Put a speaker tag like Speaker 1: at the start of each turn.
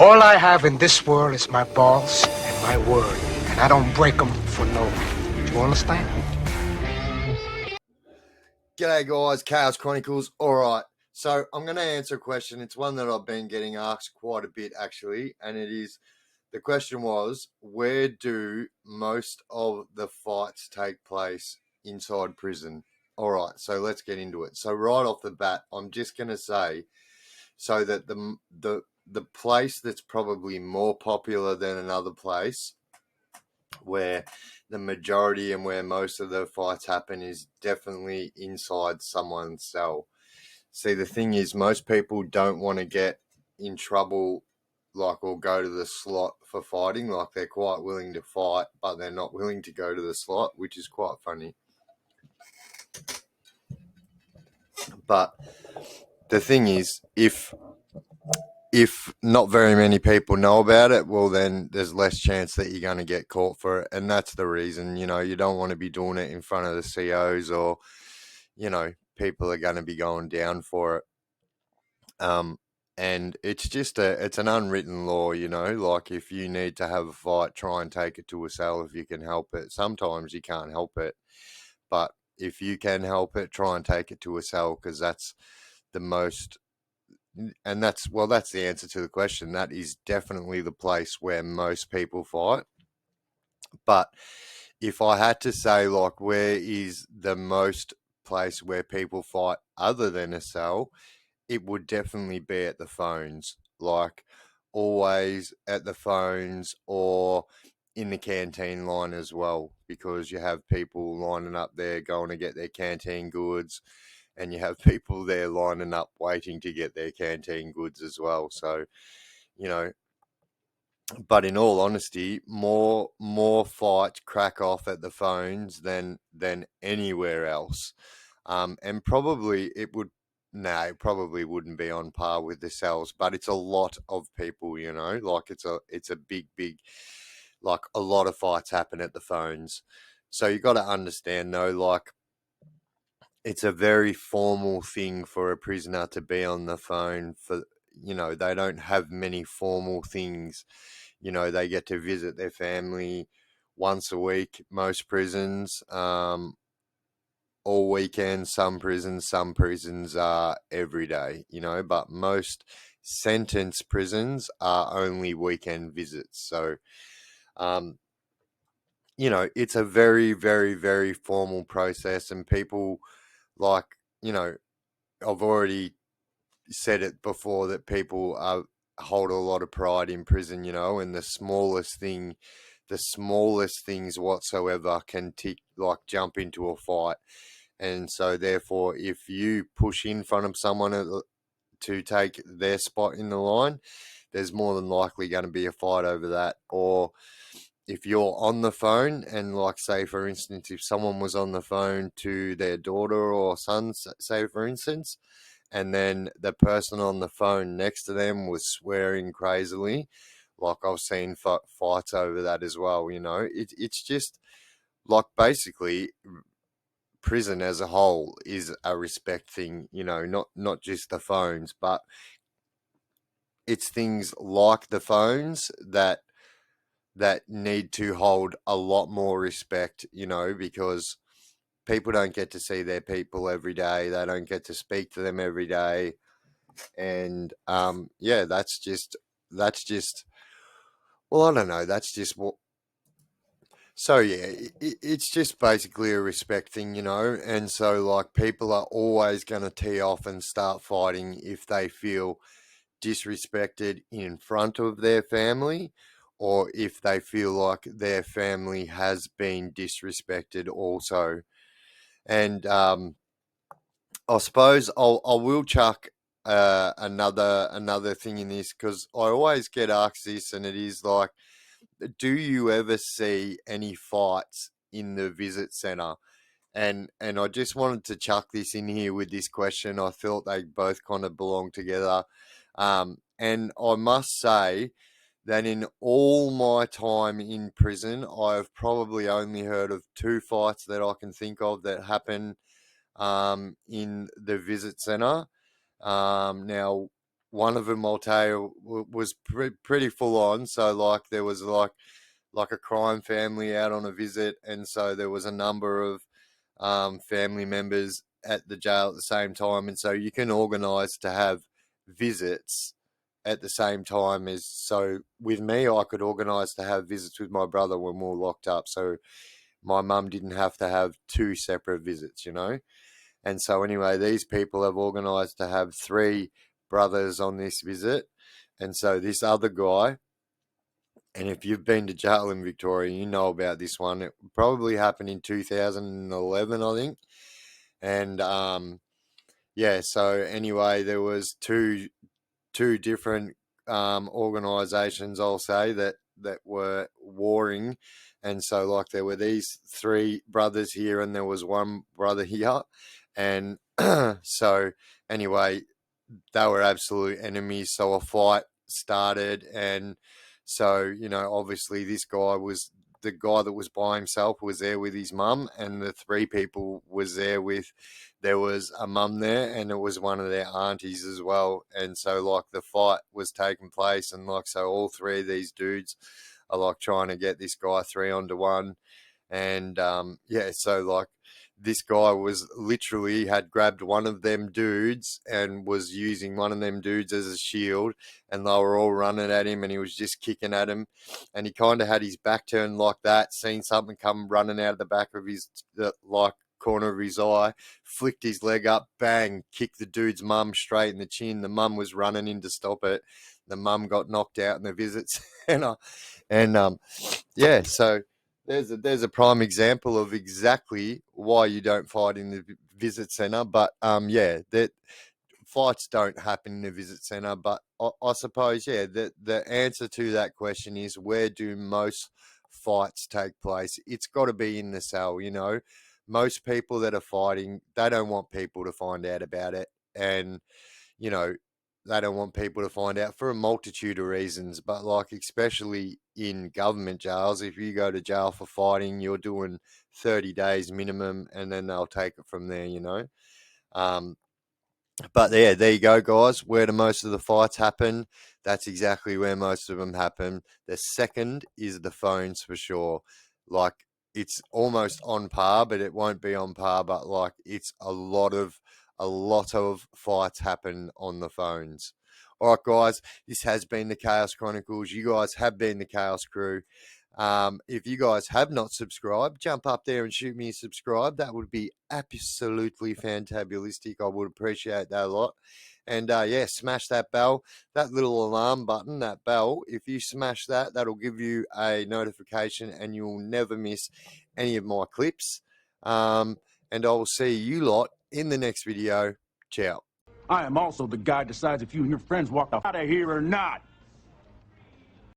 Speaker 1: All I have in this world is my balls and my word, and I don't break them for no one. Do you understand?
Speaker 2: G'day guys, Chaos Chronicles. Alright, so I'm going to answer a question. It's one that I've been getting asked quite a bit actually, and the question was, where do most of the fights take place inside prison? Alright, so let's get into it. So right off the bat, I'm just going to say, so that the place that's probably more popular than another place, where the majority and where most of the fights happen, is definitely inside someone's cell. See, the thing is, most people don't want to get in trouble, or go to the slot for fighting. Like, they're quite willing to fight, but they're not willing to go to the slot, which is quite funny. But the thing is, if not very many people know about it, well, then there's less chance that you're going to get caught for it. And that's the reason, you don't want to be doing it in front of the COs, or, people are going to be going down for it. And it's an unwritten law, like, if you need to have a fight, try and take it to a cell if you can help it. Sometimes you can't help it, but if you can help it, try and take it to a cell, because that's the most. And that's the answer to the question. That is definitely the place where most people fight. But if I had to say, like, where is the most place where people fight other than a cell, it would definitely be at the phones. Like, always at the phones, or in the canteen line as well, because you have people lining up there going to get their canteen goods, and you have people there lining up waiting to get their canteen goods as well. So, but in all honesty, more fights crack off at the phones than anywhere else. And probably it probably wouldn't be on par with the cells, but it's a lot of people, like, it's a big, like, a lot of fights happen at the phones. So you got to understand though, like, it's a very formal thing for a prisoner to be on the phone. For, they don't have many formal things. They get to visit their family once a week, most prisons, all weekend. Some prisons are every day, but most sentence prisons are only weekend visits. So, it's a very, very, very formal process, and people, like, I've already said it before, that people hold a lot of pride in prison, and the smallest things whatsoever can jump into a fight. And so therefore, if you push in front of someone to take their spot in the line, there's more than likely going to be a fight over that. Or if you're on the phone, and, like, say for instance, if someone was on the phone to their daughter or son, say for instance, and then the person on the phone next to them was swearing crazily, like, I've seen fights over that as well. It's just, like, basically prison as a whole is a respect thing, not just the phones, but it's things like the phones that need to hold a lot more respect, because people don't get to see their people every day. They don't get to speak to them every day. And that's just well, I don't know, that's just what. So yeah, it's just basically a respect thing, and so, like, people are always going to tee off and start fighting if they feel disrespected in front of their family, or if they feel like their family has been disrespected also. And I suppose I will chuck another thing in this, because I always get asked this, and it is like, do you ever see any fights in the visit centre? And I just wanted to chuck this in here with this question. I thought they both kind of belong together. And I must say that in all my time in prison, I've probably only heard of 2 fights that I can think of that happen in the visit centre. Now, one of them, I'll tell you, was pretty full on. So like there was like a crime family out on a visit, and so there was a number of family members at the jail at the same time, and so you can organise to have visits at the same time as. So with me, I could organise to have visits with my brother when we were locked up, so my mum didn't have to have two separate visits, you know. And so anyway, these people have organised to have three brothers on this visit, and so this other guy. And if you've been to jail in Victoria, you know about this one. It probably happened in 2011, I think. And yeah, so anyway, there was two different organisations, I'll say, that were warring. And so like there were these three brothers here and there was one brother here. And so anyway, they were absolute enemies. So a fight started, and so, you know, obviously this guy was the guy that was by himself was there with his mum, and the three people was there with, there was a mum there, and it was one of their aunties as well. And so like the fight was taking place, and like so all three of these dudes are like trying to get this guy 3-on-1. And yeah, so like this guy was literally had grabbed one of them dudes and was using one of them dudes as a shield, and they were all running at him and he was just kicking at him, and he kind of had his back turned like that, seen something come running out of the back of his like corner of his eye, flicked his leg up, bang, kicked the dude's mum straight in the chin. The mum was running in to stop it. The mum got knocked out in the visits. and yeah, so there's a prime example of exactly why you don't fight in the visit centre. But yeah, that fights don't happen in the visit centre. But I suppose, yeah, the answer to that question is, where do most fights take place? It's got to be in the cell. You know, most people that are fighting, they don't want people to find out about it, and you know, they don't want people to find out for a multitude of reasons. But like especially in government jails, if you go to jail for fighting, you're doing 30 days minimum, and then they'll take it from there, you know. But yeah, there you go, guys. Where do most of the fights happen? That's exactly where most of them happen. The second is the phones for sure. Like it's almost on par, but it won't be on par. But like it's a lot of fights happen on the phones. All right, guys, this has been the Chaos Chronicles. You guys have been the Chaos Crew. If you guys have not subscribed, jump up there and shoot me a subscribe. That would be absolutely fantabulistic. I would appreciate that a lot. And yeah, smash that bell, that little alarm button, that bell. If you smash that, that'll give you a notification and you'll never miss any of my clips. And I will see you lot in the next video. Ciao.
Speaker 3: I am also the guy who decides if you and your friends walk out of here or not.